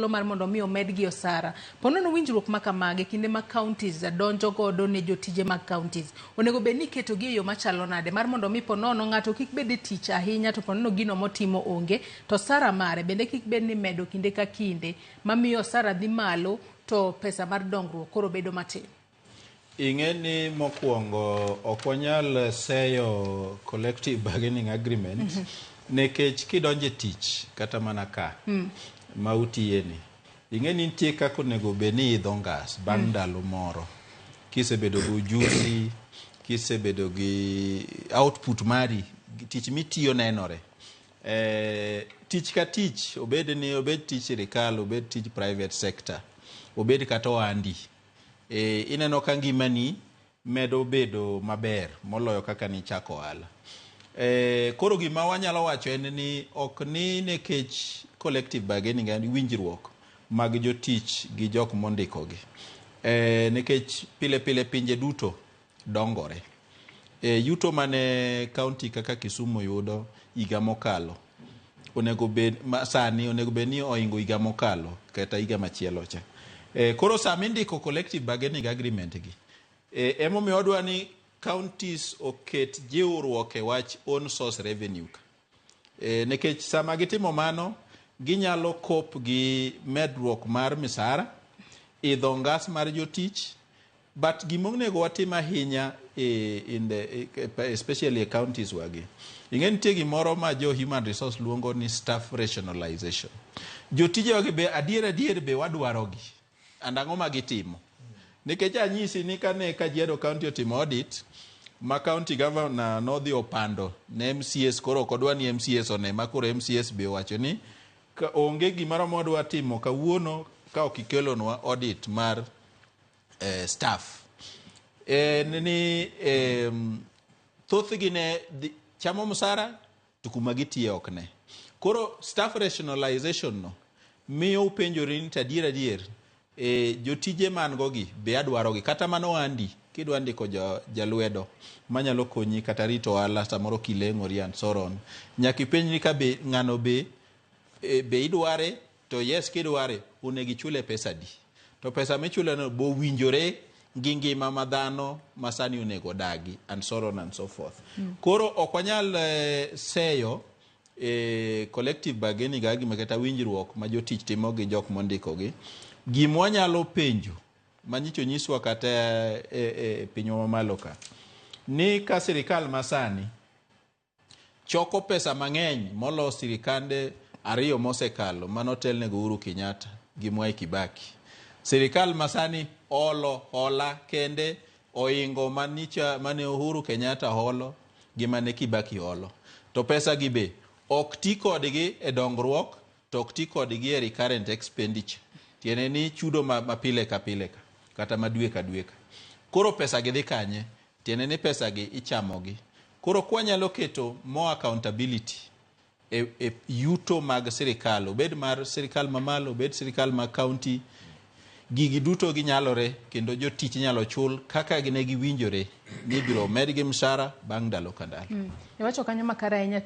mar mondo mi omedgi osara. Ponono winjruok makamage kinde ma counties donjo godo ne jotije mag counties. Onego bed ni keto gi e yo machalo nade mar mondo mi ponono ng'ato kik bed e tich ahinya to ponono gino motimo onge to osara mare bende kik bed ni medo kinde ka kinde mamiyo osara dhi malo to pesa mar dongruok koro bedo matin. Ing'eni mokwongo ok wanyal seyo collective bargaining agreement nekech kidonje tich kata mana ka ma utiyeni. Ing'eni nitie kaka onego bed ni idho ngas bang' ndalo moro kisebedo gi ujuzi, kisebedo gi output mari, tich mitiyo nenore. Tich ka tich, obed tich sirikal, obed tich private sector, obed kata ohandi. Ineno ka ngimani medo bedo maber moloyo kaka nichako ohala. Koro gima wanyalo wacho en ni ok ni nekech collective bargaining and winjruok mag jotich gi jok mondikogi. Nekech pile pile pinje duto dongore. Yuto mane county kaka Kisumu yudo higa mokalo sani onego bed ni oingo higa mokalo kata higa machielo cha. Koro sama indiko collective bargaining agreement gi emomiyo wadwa ni counties oket jiwruok e wach own source revenue nekech sama gitimo mano ginyalo kop gi medruok mar misara, idho ngas mar jotich, but gimonego watim ahinya especially counties wagi. Ing'eni nitie gimoro ma jo human resource luongo ni staff rationalization. Jotije wagi be adier be wadwarogi. Andang'o ma gitimo. Nikech anyisi ni kane Kajiado County otimo audit, ma county governor nodhi opando ne MCS, koro kodwa ni MCS one, ma koro MCS be wacho ni onge gimoro modwa timo kawuono ka ok ikelonwa audit mar staff. Thothgi ne chamo msara to kuma gitiye ok ne. Koro staff rationalization no miyo upenjori ni adier jotije man gogi be adwarogi kata mano andi kidwa ndiko jalwedo manyalo konyi kata rito ohala samoro kileng'ori and so on. Nyaka ipenj ni ka be ng'ano be idware, to yes kidware onego ichule pesa di. To pesa michule no bo winjore gi ngima ma dhano masani onego dagi and so on and so forth. Koro ok wanyal seyo collective bargaining agreement kata winjruok ma jotich timo gi jok mondikogi. Gima wanyalo penjo manyicho nyiswa kata pinywa mamalo ka ni ka sirikal masani choko pesa mang'eny molo sirikande ariyo mosekalo manotelnego Uhuru Kenyatta gi Mwai Kibaki. Sirikal masani hola kende oingo mane Uhuru Kenyatta holo gi mane Kibaki holo. To pesa gi be ok ti kodgi e dongruok, to ok ti kodgi e recurrent expenditure. Tiene ni chudo ma pile ka kata ma dwe ka dwe ka. Koro pesa gi dhi kanye? Tiene ni pesa gi ichamogi. Koro kwanyalo keto more accountability e yuto mag sirikal, obed mar sirikal mamalo, obed sirikal ma county, gigi duto ginyalore kendo jotich nyalo chul kaka gine giwinjore ni biro medgi mshahara bang' ndalo ka ndalo. Iwacho kanyo makara ahinya.